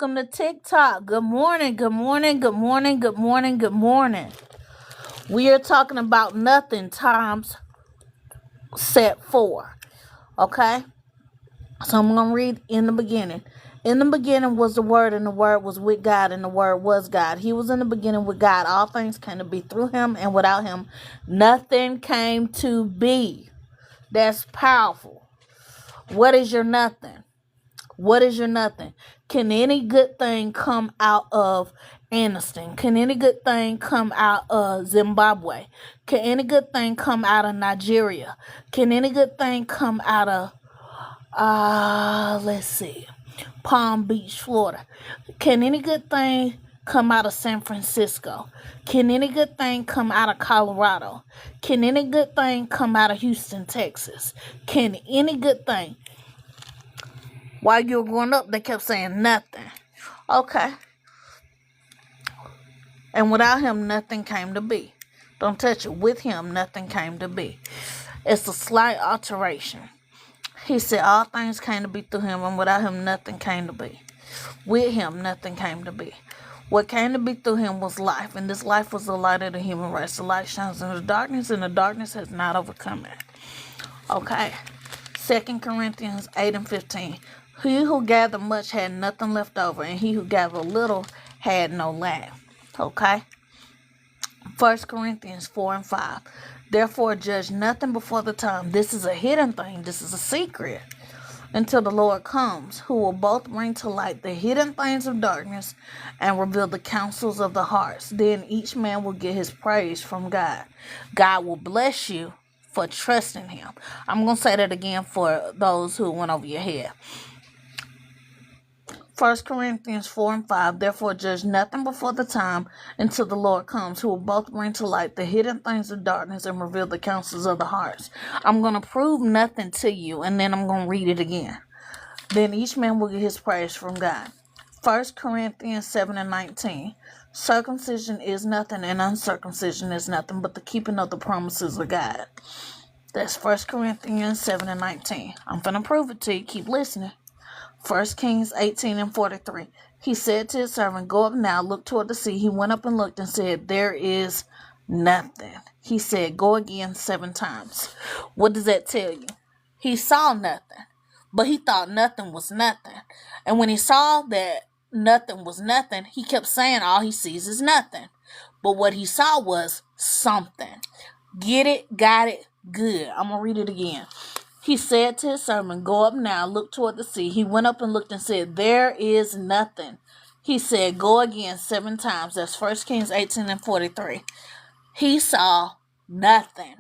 welcome to TikTok. Good morning, good morning, good morning, good morning, good morning. We are talking about nothing times set 4. Okay? So I'm going to read in the beginning. In the beginning was the Word, and the Word was with God, and the Word was God. He was in the beginning with God. All things came to be through Him, and without Him, nothing came to be. That's powerful. What is your nothing? What is your nothing? Can any good thing come out of Aniston? Can any good thing come out of Zimbabwe? Can any good thing come out of Nigeria? Can any good thing come out of, Palm Beach, Florida? Can any good thing come out of San Francisco? Can any good thing come out of Colorado? Can any good thing come out of Houston, Texas? Can any good thing? While you were growing up, they kept saying nothing. Okay. And without Him, nothing came to be. Don't touch it. With Him, nothing came to be. It's a slight alteration. He said all things came to be through Him, and without Him, nothing came to be. With Him, nothing came to be. What came to be through Him was life, and this life was the light of the human race. The light shines in the darkness, and the darkness has not overcome it. Okay. 2 Corinthians 8:15. He who gathered much had nothing left over, and he who gathered little had no lack. Okay? 1 Corinthians 4:5. Therefore judge nothing before the time. This is a hidden thing. This is a secret. Until the Lord comes, who will both bring to light the hidden things of darkness and reveal the counsels of the hearts. Then each man will get his praise from God. God will bless you for trusting Him. I'm going to say that again for those who went over your head. 1 Corinthians 4:5. Therefore judge nothing before the time until the Lord comes, who will both bring to light the hidden things of darkness and reveal the counsels of the hearts. I'm going to prove nothing to you, and then I'm going to read it again. Then each man will get his praise from God. 1 Corinthians 7:19. Circumcision is nothing, and uncircumcision is nothing, but the keeping of the promises of God. That's 1 Corinthians 7:19. I'm going to prove it to you. Keep listening. 1 Kings 18:43. He said to his servant, go up now, look toward the sea. He went up and looked and said, there is nothing. He said, go again 7 times. What does that tell you? He saw nothing, but he thought nothing was nothing. And when he saw that nothing was nothing, he kept saying all he sees is nothing. But what he saw was something. Get it? Got it? Good. I'm going to read it again. He said to his servant, go up now, look toward the sea. He went up and looked and said, there is nothing. He said, go again 7 times. That's 1 Kings 18:43. He saw nothing,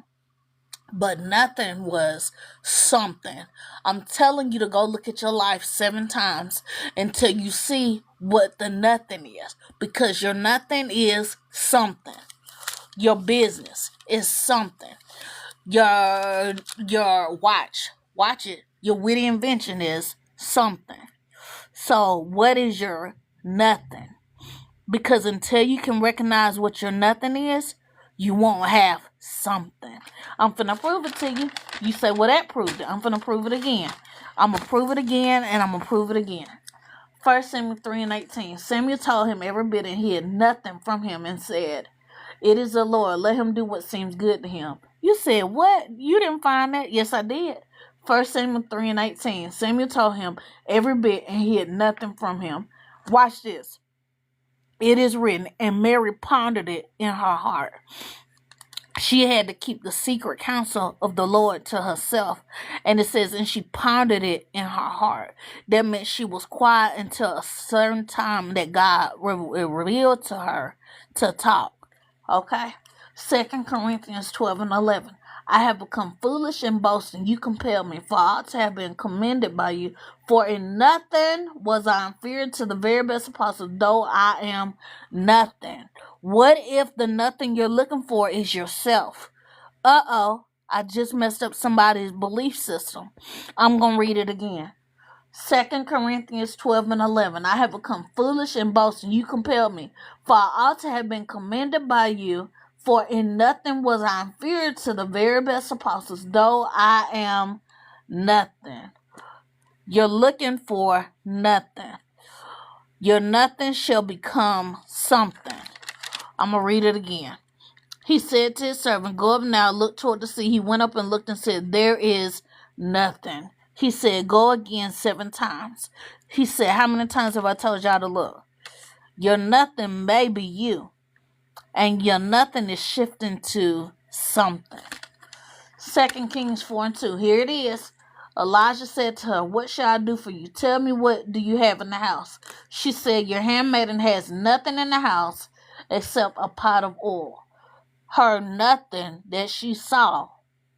but nothing was something. I'm telling you to go look at your life 7 times until you see what the nothing is, because your nothing is something. Your business is something. Your watch it. Your witty invention is something. So what is your nothing? Because until you can recognize what your nothing is, you won't have something. I'm finna prove it to you. You say, well, that proved it. I'm finna prove it again. I'm gonna prove it again, and I'm gonna prove it again. 1 Samuel 3:18. Samuel told him every bit, and he had nothing from him, and said, it is the Lord. Let him do what seems good to him. You said, what? You didn't find that? Yes, I did. 1 Samuel 3:18. Samuel told him every bit, and he had nothing from him. Watch this. It is written, and Mary pondered it in her heart. She had to keep the secret counsel of the Lord to herself. And it says, and she pondered it in her heart. That meant she was quiet until a certain time that God revealed to her to talk. Okay? 2 Corinthians 12:11. I have become foolish in boasting. You compel me, for I ought to have been commended by you. For in nothing was I inferior to the very best apostle, though I am nothing. What if the nothing you're looking for is yourself? I just messed up somebody's belief system. I'm going to read it again. 2 Corinthians 12:11. I have become foolish in boasting. You compelled me, for I ought to have been commended by you. For in nothing was I inferior to the very best apostles, though I am nothing. You're looking for nothing. Your nothing shall become something. I'm going to read it again. He said to his servant, go up now, look toward the sea. He went up and looked and said, there is nothing. He said, go again 7 times. He said, how many times have I told y'all to look? Your nothing may be you. And your nothing is shifting to something. 2 Kings 4:2. Here it is. Elijah said to her, what shall I do for you? Tell me, what do you have in the house? She said, your handmaiden has nothing in the house except a pot of oil. Her nothing that she saw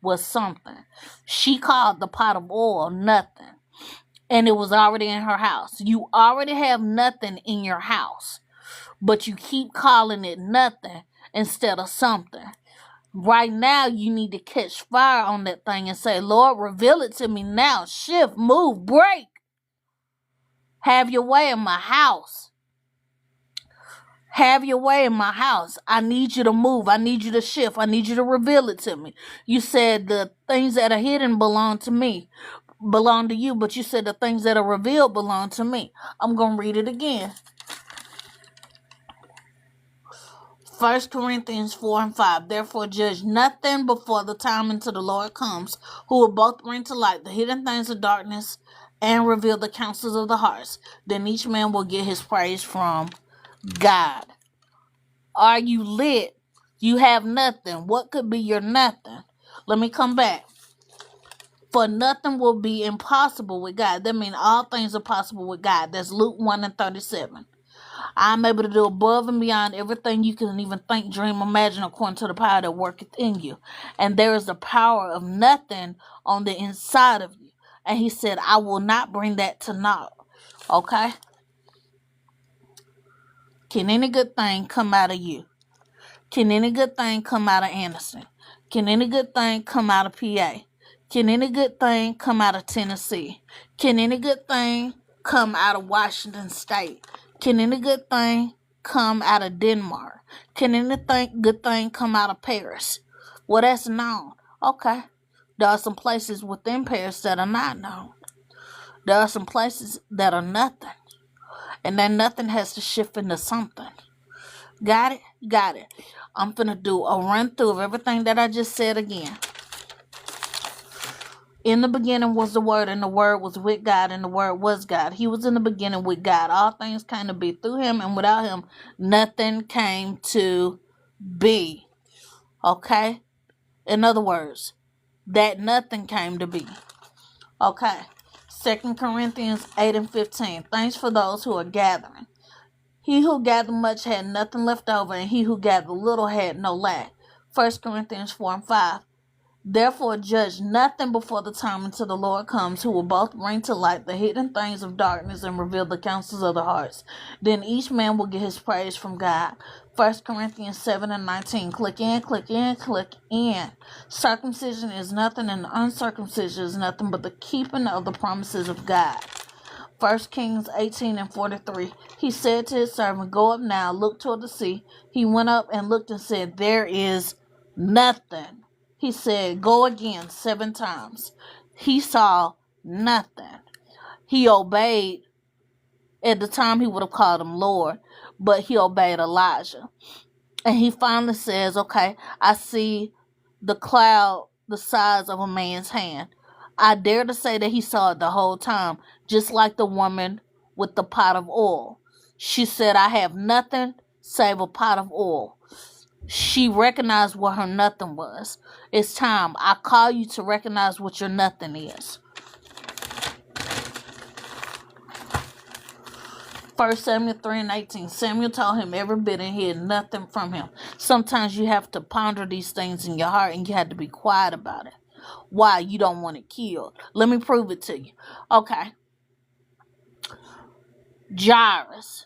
was something. She called the pot of oil nothing. And it was already in her house. You already have nothing in your house, but you keep calling it nothing instead of something. Right now, you need to catch fire on that thing and say, Lord, reveal it to me now. Shift, move, break. Have your way in my house. Have your way in my house. I need you to move. I need you to shift. I need you to reveal it to me. You said the things that are hidden belong to me, belong to you, but you said the things that are revealed belong to me. I'm going to read it again. 1 Corinthians 4:5. Therefore judge nothing before the time until the Lord comes, who will both bring to light the hidden things of darkness and reveal the counsels of the hearts. Then each man will get his praise from God. Are you lit? You have nothing. What could be your nothing? Let me come back. For nothing will be impossible with God. That means all things are possible with God. That's Luke 1:37. I'm able to do above and beyond everything you can even think, dream, imagine, according to the power that worketh in you. And there is the power of nothing on the inside of you. And he said, I will not bring that to naught. Okay? Can any good thing come out of you? Can any good thing come out of Anderson? Can any good thing come out of PA? Can any good thing come out of Tennessee? Can any good thing come out of Washington State? Can any good thing come out of Denmark? Can anything good thing come out of Paris? Well, that's known. Okay. There are some places within Paris that are not known. There are some places that are nothing. And that nothing has to shift into something. Got it? Got it. I'm finna do a run through of everything that I just said again. In the beginning was the Word, and the Word was with God, and the Word was God. He was in the beginning with God. All things came to be through him, and without him, nothing came to be. Okay? In other words, that nothing came to be. Okay. 2 Corinthians 8:15. Thanks for those who are gathering. He who gathered much had nothing left over, and he who gathered little had no lack. 1 Corinthians 4:5. Therefore judge nothing before the time until the Lord comes, who will both bring to light the hidden things of darkness and reveal the counsels of the hearts. Then each man will get his praise from God. 1 Corinthians 7:19. Click in, click in, click in. Circumcision is nothing, and uncircumcision is nothing but the keeping of the promises of God. 1 Kings 18:43. He said to his servant, go up now, look toward the sea. He went up and looked and said, there is nothing. He said, go again 7 times. He saw nothing. He obeyed. At the time, he would have called him Lord, but he obeyed Elijah. And he finally says, okay, I see the cloud the size of a man's hand. I dare to say that he saw it the whole time, just like the woman with the pot of oil. She said, I have nothing save a pot of oil. She recognized what her nothing was. It's time. I call you to recognize what your nothing is. 1 Samuel 3:18. Samuel told him every bit and hid nothing from him. Sometimes you have to ponder these things in your heart and you have to be quiet about it. Why? You don't want it killed. Let me prove it to you. Okay. Jairus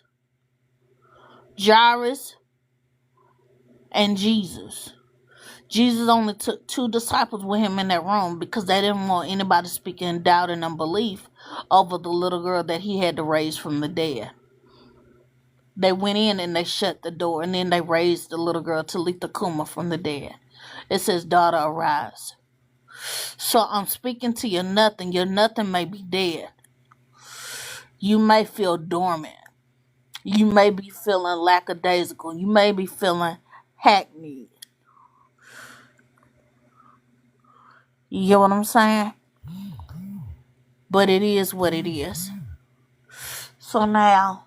and Jesus. Jesus only took 2 disciples with him in that room because they didn't want anybody speaking in doubt and unbelief over the little girl that he had to raise from the dead. They went in and they shut the door, and then they raised the little girl, Talitha Kuma, from the dead. It says, daughter, arise. So I'm speaking to your nothing. Your nothing may be dead. You may feel dormant. You may be feeling lackadaisical. You may be feeling hackneyed. You get what I'm saying? But it is what it is. So now,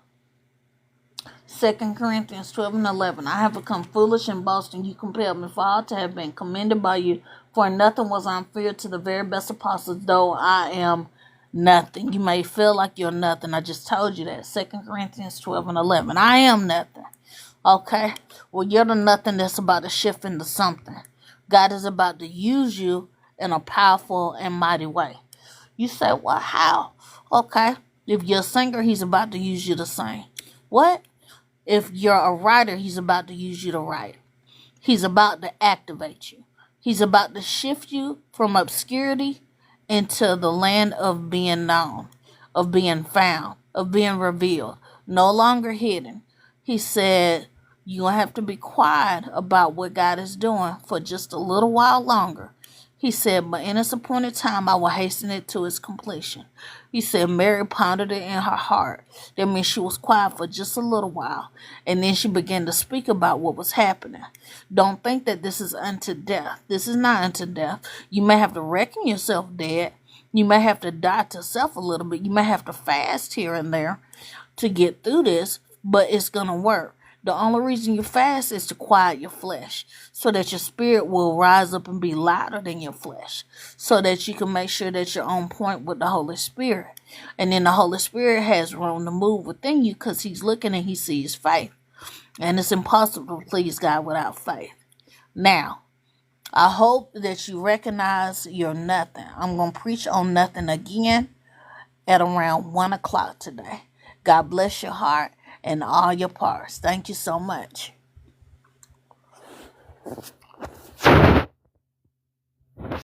2 Corinthians 12:11. I have become foolish and boasting. You compelled me, for I ought to have been commended by you. For nothing was I inferior to the very best apostles, though I am nothing. You may feel like you're nothing. I just told you that. 2 Corinthians 12:11. I am nothing. Okay? Well, you're the nothing that's about to shift into something. God is about to use you in a powerful and mighty way. You say, well, how? Okay. If you're a singer, he's about to use you to sing. What? If you're a writer, he's about to use you to write. He's about to activate you. He's about to shift you from obscurity into the land of being known, of being found, of being revealed, no longer hidden. He said, you're going to have to be quiet about what God is doing for just a little while longer. He said, but in its appointed time, I will hasten it to its completion. He said, Mary pondered it in her heart. That means she was quiet for just a little while. And then she began to speak about what was happening. Don't think that this is unto death. This is not unto death. You may have to reckon yourself dead. You may have to die to self a little bit. You may have to fast here and there to get through this, but it's going to work. The only reason you fast is to quiet your flesh so that your spirit will rise up and be louder than your flesh so that you can make sure that you're on point with the Holy Spirit. And then the Holy Spirit has room to move within you because he's looking and he sees faith. And it's impossible to please God without faith. Now, I hope that you recognize you're nothing. I'm going to preach on nothing again at around 1 o'clock today. God bless your heart and all your parts. Thank you so much.